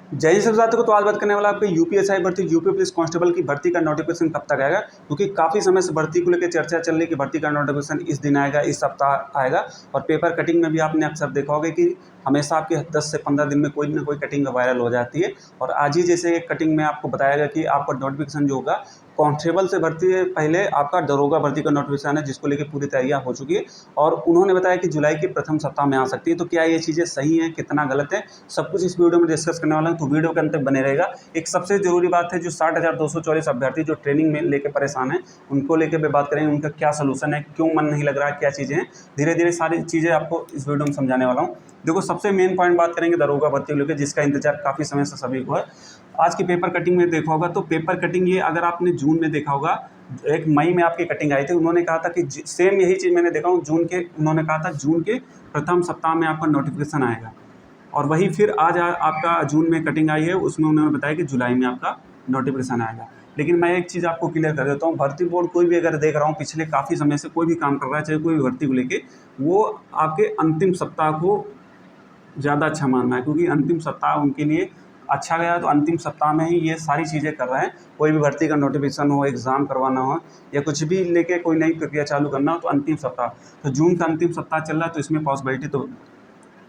जय हिंद सभी साथियों को। तो आज बात करने वाला आपके यूपीएसआई भर्ती यूपी पुलिस कांस्टेबल की भर्ती का नोटिफिकेशन कब तक आएगा, क्योंकि काफ़ी समय से भर्ती को लेकर चर्चा चल रही है कि भर्ती का नोटिफिकेशन इस दिन आएगा, इस सप्ताह आएगा। और पेपर कटिंग में भी आपने अक्सर देखा होगा कि हमेशा आपके 10 से 15 दिन में कोई ना कोई कटिंग वायरल हो जाती है। और आज ही जैसे एक कटिंग में आपको बताया गया कि आपका नोटिफिकेशन जो होगा कांस्टेबल से भर्ती है, पहले आपका दरोगा भर्ती का नोटिफिकेशन है जिसको लेकर पूरी तैयारियां हो चुकी है। और उन्होंने बताया कि जुलाई के प्रथम सप्ताह में आ सकती है। तो क्या ये चीज़ें सही हैं, कितना गलत है, सब कुछ इस वीडियो में डिस्कस करने वाला हूं। तो वीडियो के अंत तक बने रहेगा। एक सबसे जरूरी बात है, जो 60,244 अभ्यर्थी जो ट्रेनिंग में लेके परेशान हैं, उनको लेकर भी बात करेंगे। उनका क्या सोल्यूशन है, क्यों मन नहीं लग रहा है, क्या चीज़ें हैं, धीरे धीरे सारी चीज़ें आपको इस वीडियो में समझाने वाला हूँ। देखो, सबसे मेन पॉइंट बात करेंगे दरोगा भर्ती को लेकर, जिसका इंतजार काफ़ी समय से सभी को है। आज की पेपर कटिंग में देखा होगा तो पेपर कटिंग ये अगर आपने जून में देखा होगा, एक मई में आपकी कटिंग आई थी। उन्होंने कहा था कि सेम यही चीज़ मैंने देखा हूँ, उन्होंने कहा था जून के प्रथम सप्ताह में आपका नोटिफिकेशन आएगा। और वही फिर आज आपका जून में कटिंग आई है, उसमें उन्होंने बताया कि जुलाई में आपका नोटिफिकेशन आएगा। लेकिन मैं एक चीज़ आपको क्लियर कर देता हूँ, भर्ती बोर्ड कोई भी अगर देख रहा हूँ पिछले काफ़ी समय से कोई भी काम कर रहा है, चाहे कोई भी भर्ती को लेके, वो आपके अंतिम सप्ताह को ज़्यादा अच्छा मानना है, क्योंकि अंतिम सप्ताह उनके लिए अच्छा गया। तो अंतिम सप्ताह में ही ये सारी चीज़ें कर रहे हैं। कोई भी भर्ती का नोटिफिकेशन हो, एग्ज़ाम करवाना हो, या कुछ भी लेके कोई नई प्रक्रिया चालू करना हो, तो अंतिम सप्ताह, तो जून का अंतिम सप्ताह चल रहा है, तो इसमें पॉसिबिलिटी तो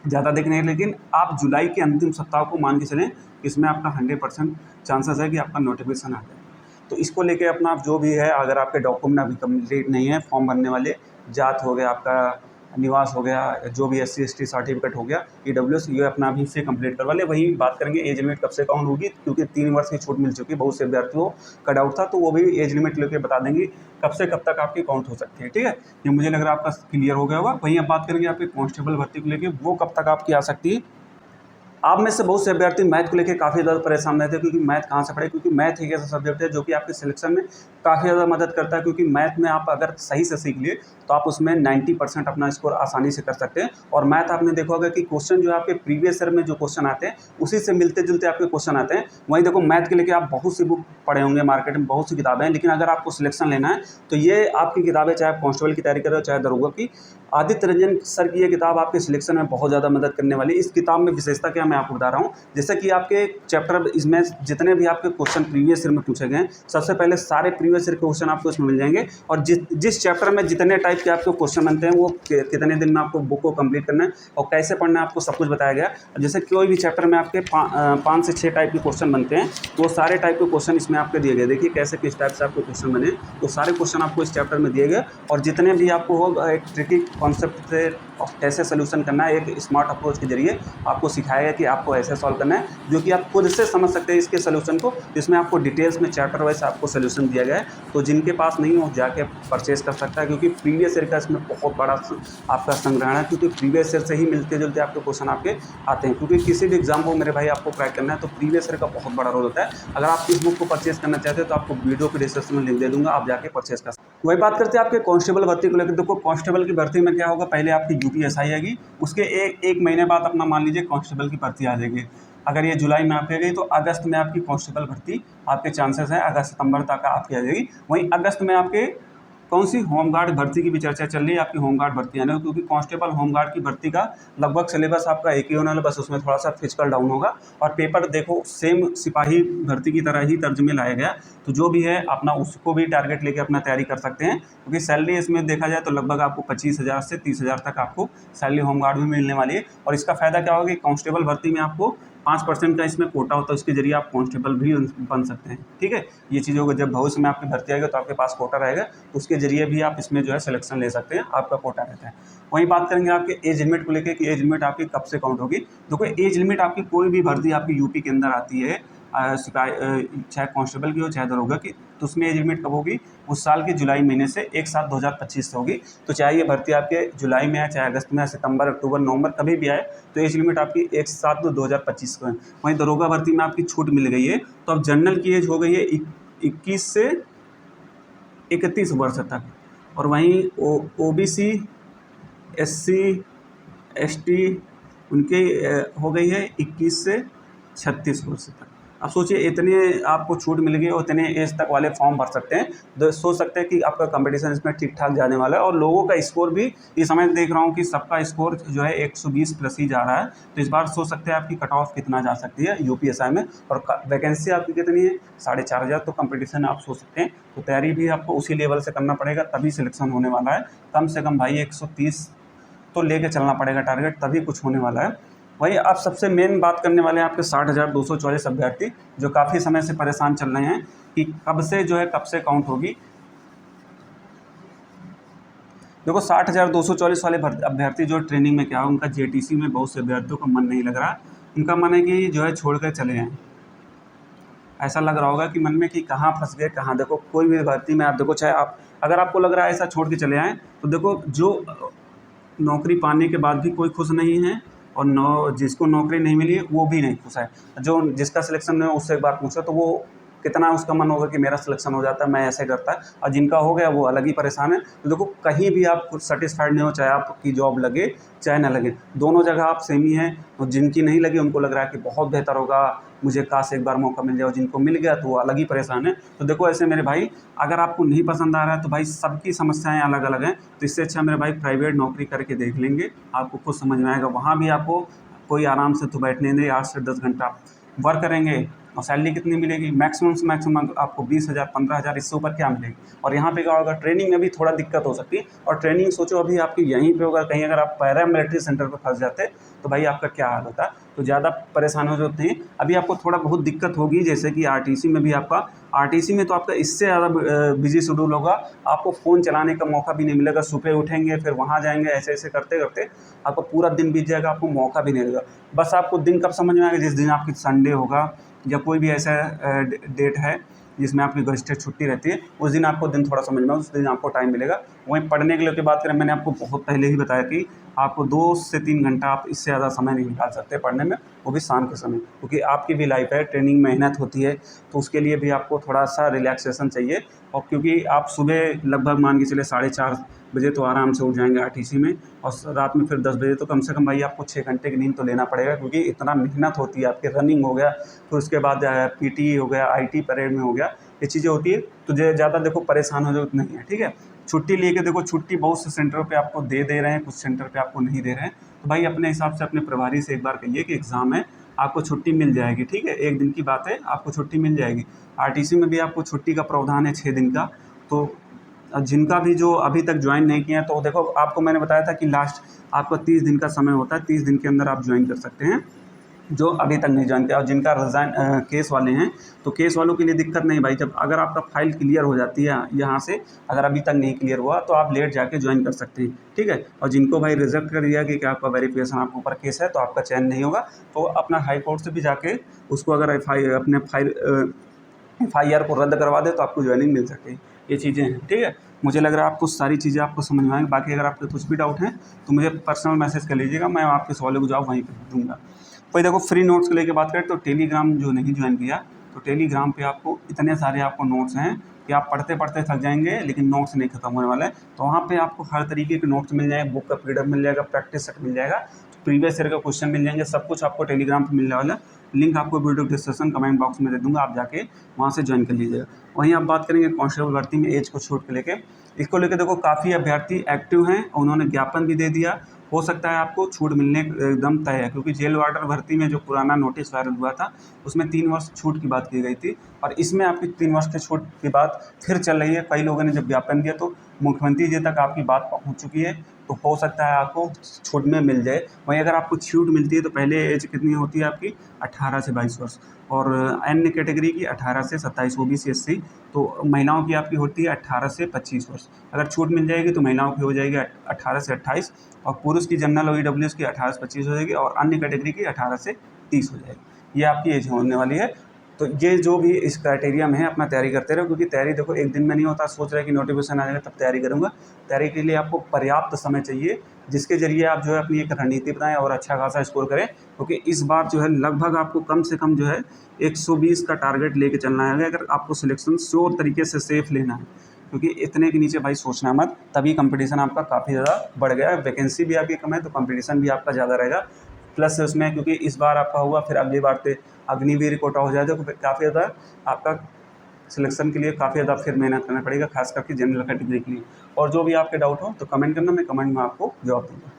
ज़्यादा दिख नहीं है। लेकिन आप जुलाई के अंतिम सप्ताह को मान के चलें, इसमें आपका 100% चांसेस है कि आपका नोटिफिकेशन आ जाए। तो इसको लेके अपना जो भी है, अगर आपके डॉक्यूमेंट अभी कंप्लीट नहीं है, फॉर्म भरने वाले, जात हो गया, आपका निवास हो गया, जो भी SC ST सर्टिफिकेट हो गया, EWS, ये अपना अभी से कंप्लीट करवा ले। वही बात करेंगे एज लिमिट कब से काउंट होगी, क्योंकि 3 वर्ष की छूट मिल चुकी है, बहुत से अभ्यर्थियों का डाउट था। तो वो भी एज लिमिट लेके बता देंगे कब से कब तक आपकी काउंट हो सकती है। ठीक है, ये मुझे लग रहा है आपका क्लियर हो गया होगा। वहीं अब बात करेंगे आपके कांस्टेबल भर्ती को लेके, वो कब तक आपकी आ सकती है। आप में से बहुत से अभ्यर्थी मैथ को लेकर काफ़ी ज़्यादा परेशान रहते हैं, क्योंकि मैथ कहाँ से पढ़े, क्योंकि मैथ एक ऐसा सब्जेक्ट है जो कि आपके सिलेक्शन में काफ़ी ज़्यादा मदद करता है। क्योंकि मैथ में आप अगर सही से सीख लिए तो आप उसमें 90% अपना स्कोर आसानी से कर सकते हैं। और मैथ आपने देखा होगा कि क्वेश्चन जो आपके प्रीवियस ईयर में जो क्वेश्चन आते हैं, उसी से मिलते जुलते आपके क्वेश्चन आते हैं। वहीं देखो, मैथ के लेके आप बहुत सी बुक पढ़े होंगे, मार्केट में बहुत सी किताबें हैं, लेकिन अगर आपको सिलेक्शन लेना है तो ये आपकी किताबें, चाहे आप कांस्टेबल की तैयारी कर रहे हो चाहे दरोगा की, आदित्य रंजन सर की ये किताब आपके सिलेक्शन में बहुत ज़्यादा मदद करने वाली है। इस किताब में विशेषता क्या, मैं आपको बता रहा हूँ। जैसे कि आपके चैप्टर, इसमें जितने भी आपके क्वेश्चन प्रीवियस ईयर में पूछे गए, सबसे पहले सारे प्रीवियस ईयर के क्वेश्चन आपको इसमें मिल जाएंगे। और जिस चैप्टर में जितने टाइप के आपको क्वेश्चन बनते हैं, वो कितने दिन में आपको बुक को कंप्लीट करना है और कैसे पढ़ना है, आपको सब कुछ बताया गया। जैसे कोई भी चैप्टर में आपके 5 से 6 टाइप के क्वेश्चन बनते हैं, तो वो सारे टाइप के क्वेश्चन इसमें आपके दिए गए। देखिए कैसे किस टाइप से आपको क्वेश्चन बने, तो सारे क्वेश्चन आपको इस चैप्टर में दिए गए। और जितने भी आपको होगा, एक ट्रिकी कॉन्सेप्ट से कैसे सोल्यूशन करना है, एक स्मार्ट अप्रोच के जरिए आपको सिखाया गया कि आपको ऐसे सॉल्व करना है, जो कि आप खुद से समझ सकते हैं इसके सोल्यूशन को। जिसमें आपको डिटेल्स में चैप्टर वाइज आपको सोल्यूशन दिया गया है। तो जिनके पास नहीं हो, जाके परचेज कर सकता है, क्योंकि प्रीवियस ईयर का इसमें बहुत बड़ा आपका संग्रहण है। क्योंकि प्रीवियस ईयर से ही मिलते जुलते आपके क्वेश्चन आपके आते हैं। क्योंकि किसी भी एग्जाम को मेरे भाई आपको क्रैक करना है, तो प्रीवियस ईयर का बहुत बड़ा रोल होता है। अगर आप इस बुक को परचेज करना चाहते हैं तो आपको वीडियो के डिस्क्रिप्शन में लिंक दे दूंगा, आप जाके परचेज कर सकते हैं। वही बात करते हैं आपके कांस्टेबल भर्ती को लेकर। देखो, कांस्टेबल की भर्ती में क्या होगा, पहले आपकी यूपीएसआई आएगी, उसके एक महीने बाद अपना मान लीजिए कांस्टेबल की भर्ती आ जाएगी। अगर ये जुलाई में आपकी गई, तो अगस्त में आपकी कांस्टेबल भर्ती आपके चांसेस है, अगस्त सितंबर तक आपकी आ जाएगी। वहीं अगस्त में आपके कौन सी होमगार्ड भर्ती की भी चर्चा चल रही है, आपकी होमगार्ड भर्ती आने, क्योंकि कांस्टेबल होमगार्ड की भर्ती का लगभग सिलेबस आपका एक ही होने वाला, बस उसमें थोड़ा सा फिजिकल डाउन होगा। और पेपर देखो सेम सिपाही भर्ती की तरह ही तर्ज में लाया गया। तो जो भी है अपना उसको भी टारगेट लेके अपना तैयारी कर सकते हैं, क्योंकि सैलरी इसमें देखा जाए तो लगभग आपको 25,000 से 30,000 तक आपको सैलरी होमगार्ड में मिलने वाली है। और इसका फायदा क्या होगा कि कांस्टेबल भर्ती में आपको 5% का इसमें कोटा होता है, उसके जरिए आप कांस्टेबल भी बन सकते हैं। ठीक है, ये चीज़ होगा। जब भविष्य में आपकी भर्ती आएगी तो आपके पास कोटा रहेगा, तो उसके जरिए भी आप इसमें जो है सिलेक्शन ले सकते हैं, आपका कोटा रहता है। वहीं बात करेंगे आपके एज लिमिट को लेकर कि एज लिमिट आपकी कब से काउंट होगी। देखो, एज लिमिट आपकी कोई भी भर्ती आपकी यूपी के अंदर आती है, चाहे कांस्टेबल की हो चाहे दरोगा की, तो उसमें एज लिमिट कब होगी, उस साल के जुलाई महीने से 1/7/2025 से होगी। तो चाहे ये भर्ती आपके जुलाई में आए, चाहे अगस्त में आए, सितंबर, अक्टूबर, नवंबर, कभी भी आए, तो एज लिमिट आपकी 1/7/2025 को है। वहीं दरोगा भर्ती में आपकी छूट मिल गई है, तो अब जनरल की एज हो गई है 21 से 31 वर्ष तक। और वहीं OBC, SC, ST उनके हो गई है 21 से 36 वर्ष तक। अब सोचिए इतने आपको छूट मिल गई और इतने एज तक वाले फॉर्म भर सकते हैं, तो सोच सकते हैं कि आपका कंपटीशन इसमें ठीक ठाक जाने वाला है। और लोगों का स्कोर भी इस समय देख रहा हूँ कि सबका स्कोर जो है 120 प्लस ही जा रहा है। तो इस बार सोच सकते हैं आपकी कट ऑफ कितना जा सकती है यूपीएसआई में, और वैकेंसी आपकी कितनी है 4500। तो कंपटीशन आप सोच सकते हैं, तो तैयारी भी आपको उसी लेवल से करना पड़ेगा, तभी सिलेक्शन होने वाला है। कम से कम भाई 130 तो लेके चलना पड़ेगा टारगेट, तभी कुछ होने वाला है। वही आप सबसे मेन बात करने वाले हैं आपके 60,244 अभ्यर्थी जो काफ़ी समय से परेशान चल रहे हैं कि कब से जो है कब से काउंट होगी। देखो 60,244 वाले अभ्यर्थी जो ट्रेनिंग में क्या हो, उनका जेटीसी में बहुत से अभ्यर्थियों का मन नहीं लग रहा। उनका मन है कि जो है छोड़ कर चले जाएँ। ऐसा लग रहा होगा कि मन में कि कहाँ फंस गए कहाँ। देखो कोई भी भर्ती में आप देखो, चाहे आप अगर आपको लग रहा है ऐसा छोड़ के चले आएँ, तो देखो जो नौकरी पाने के बाद भी कोई खुश नहीं है, और जिसको नौकरी नहीं मिली है वो भी नहीं खुश है। जो जिसका सिलेक्शन नहीं हो उससे एक बार पूछो तो वो कितना उसका मन होगा कि मेरा सिलेक्शन हो जाता, मैं ऐसे करता, और जिनका हो गया वो अलग ही परेशान है। तो देखो कहीं भी आप खुद सेटिस्फाइड नहीं हो, चाहे आपकी जॉब लगे चाहे ना लगे, दोनों जगह आप सेम ही हैं। और जिनकी नहीं लगी उनको लग रहा है कि बहुत बेहतर होगा, मुझे काश एक बार मौका मिल जाए, और जिनको मिल गया तो वो अलग ही परेशान है। तो देखो ऐसे मेरे भाई, अगर आपको नहीं पसंद आ रहा है तो भाई सबकी समस्याएं अलग अलग हैं, तो इससे अच्छा मेरे भाई प्राइवेट नौकरी करके देख लेंगे, आपको खुद समझ में आएगा। वहाँ भी आपको कोई आराम से तो बैठने नहीं, 8 से 10 घंटा वर्क करेंगे, और सैलरी कितनी मिलेगी, मैक्सिमम से मैक्सिमम आपको 20,000 15,000, इससे ऊपर क्या मिलेगी। और यहाँ पे क्या होगा, ट्रेनिंग में भी थोड़ा दिक्कत हो सकती है। और ट्रेनिंग सोचो अभी आपकी यहीं पे होगा, कहीं अगर आप पैरा मिलिट्री सेंटर पर फंस जाते तो भाई आपका क्या हाल होता। तो ज़्यादा परेशान हो जाते हैं। अभी आपको थोड़ा बहुत दिक्कत होगी, जैसे कि आरटीसी में भी आपका, आरटीसी में तो आपका इससे ज़्यादा बिजी शेड्यूल होगा। आपको फ़ोन चलाने का मौका भी नहीं मिलेगा, सुबह उठेंगे फिर वहाँ जाएंगे, ऐसे ऐसे करते करते आपका पूरा दिन बीत जाएगा, आपको मौका भी नहीं मिलेगा। बस आपको दिन कब समझ में आएगा, जिस दिन आपकी संडे होगा या कोई भी ऐसा डेट है जिसमें आपकी गज़टेड छुट्टी रहती है, उस दिन आपको दिन थोड़ा समझ में, उस दिन आपको टाइम मिलेगा। वहीं पढ़ने के लिए की बात करें, मैंने आपको बहुत पहले ही बताया कि आपको 2 से 3 घंटा आप इससे ज़्यादा समय नहीं निकाल सकते पढ़ने में, वो भी शाम के समय, क्योंकि आपकी भी लाइफ है, ट्रेनिंग मेहनत होती है, तो उसके लिए भी आपको थोड़ा सा रिलैक्सेशन चाहिए। और क्योंकि आप सुबह लगभग मान के चले 4:30 बजे तो आराम से उठ जाएंगे आरटीसी में, और रात में फिर 10 बजे, तो कम से कम भाई आपको 6 घंटे की नींद तो लेना पड़ेगा, क्योंकि इतना मेहनत होती है आपकी। रनिंग हो गया, फिर उसके बाद पीटी हो गया, आईटी परेड में हो गया, ये चीज़ें होती है। तो ज़्यादा देखो परेशान हो जरूरत नहीं है, ठीक है। छुट्टी लेके देखो, छुट्टी बहुत से सेंटरों पे आपको दे रहे हैं, कुछ सेंटर पे आपको नहीं दे रहे हैं। तो भाई अपने हिसाब से अपने प्रभारी से एक बार कहिए कि एग्ज़ाम है, आपको छुट्टी मिल जाएगी, ठीक है, 1 दिन की बात है, आपको छुट्टी मिल जाएगी। आरटीसी में भी आपको छुट्टी का प्रावधान है 6 दिन का। तो जिनका भी जो अभी तक ज्वाइन नहीं किया, तो देखो आपको मैंने बताया था कि लास्ट आपका 30 दिन का समय होता है, 30 दिन के अंदर आप ज्वाइन कर सकते हैं, जो अभी तक नहीं ज्वाइन किया। और जिनका रिज़ाइन केस वाले हैं, तो केस वालों के लिए दिक्कत नहीं भाई, जब अगर आपका फाइल क्लियर हो जाती है यहाँ से, अगर अभी तक नहीं क्लियर हुआ तो आप लेट जाके ज्वाइन कर सकते हैं, ठीक है। और जिनको भाई रिजेक्ट कर दिया कि आपका वेरिफिकेशन आपके ऊपर केस है, तो आपका चयन नहीं होगा, तो अपना हाई कोर्ट से भी जाके उसको अगर अपने FIR को रद्द करवा दे तो आपको ज्वाइनिंग मिल सकती है। ये चीज़ें हैं, ठीक है। मुझे लग रहा है आपको सारी चीज़ें आपको समझ में आएंगी। बाकी अगर आपके कुछ भी डाउट हैं तो मुझे पर्सनल मैसेज कर लीजिएगा, मैं आपके सवालों का जवाब वहीं पर दूँगा। कोई देखो फ्री नोट्स को लेकर बात करें तो टेलीग्राम जो नहीं ज्वाइन किया, तो टेलीग्राम पे आपको इतने सारे आपको नोट्स हैं कि आप पढ़ते पढ़ते थक जाएंगे, लेकिन नोट्स नहीं खत्म होने वाले हैं। तो वहाँ पे आपको हर तरीके के नोट्स मिल जाएंगे, बुक का पीडीएफ मिल जाएगा, प्रैक्टिस सेट मिल जाएगा, प्रीवियस ईयर का क्वेश्चन मिल जाएंगे, सब कुछ आपको टेलीग्राम पर मिलने वाला है। लिंक आपको वीडियो डिस्क्रिप्शन कमेंट बॉक्स में दे दूँगा, आप जाके वहाँ से ज्वाइन कर लीजिएगा। वहीं आप बात करेंगे कांस्टेबल भर्ती में एज को छूट के लेके, इसको लेकर देखो काफ़ी अभ्यर्थी एक्टिव हैं, उन्होंने ज्ञापन भी दे दिया। हो सकता है आपको छूट मिलने एकदम तय है, क्योंकि जेल वार्डर भर्ती में जो पुराना नोटिस वायरल हुआ था उसमें 3 वर्ष छूट की बात की गई थी, और इसमें आपकी 3 वर्ष की छूट की बात फिर चल रही है। कई लोगों ने जब ज्ञापन दिया तो मुख्यमंत्री जी तक आपकी बात पहुंच चुकी है, तो हो सकता है आपको छूट में मिल जाए। वहीं अगर आपको छूट मिलती है तो पहले एज कितनी होती है आपकी, 18 से 22 वर्ष, और अन्य कैटेगरी की 18 से 27, OBC SC, तो महिलाओं की आपकी होती है 18 से 25 वर्ष। अगर छूट मिल जाएगी तो महिलाओं की हो जाएगी 18 से 28, और पुरुष की जनरल और EWS की 18 से 25 हो जाएगी, और अन्य कैटेगरी की 18 से 30 हो जाएगी। ये आपकी एज होने वाली है। तो ये जो भी इस क्राइटेरिया में है, अपना तैयारी करते रहो, क्योंकि तैयारी देखो एक दिन में नहीं होता। सोच रहे हैं कि नोटिफिकेशन आ जाएगा तब तैयारी करूँगा, तैयारी के लिए आपको पर्याप्त समय चाहिए, जिसके ज़रिए आप जो है अपनी एक रणनीति बनाएं और अच्छा खासा स्कोर करें। क्योंकि इस बार जो है लगभग आपको कम से कम जो है 120 का टारगेट लेके चलना है, अगर आपको सिलेक्शन श्योर तरीके से सेफ लेना है। क्योंकि इतने के नीचे भाई सोचना मत, तभी कंपटीशन आपका काफ़ी ज़्यादा बढ़ गया है। वैकेंसी भी आपकी कम है तो कंपटीशन भी आपका ज़्यादा रहेगा। प्लस उसमें क्योंकि इस बार आपका हुआ, फिर अगली बार से अग्निवीर कोटा हो जाए तो फिर काफ़ी ज़्यादा आपका सिलेक्शन के लिए काफ़ी ज़्यादा फिर मेहनत करना पड़ेगा, खास करके जनरल कैटेगरी के लिए। और जो भी आपके डाउट हो तो कमेंट करना, मैं कमेंट में आपको जवाब दूँगा।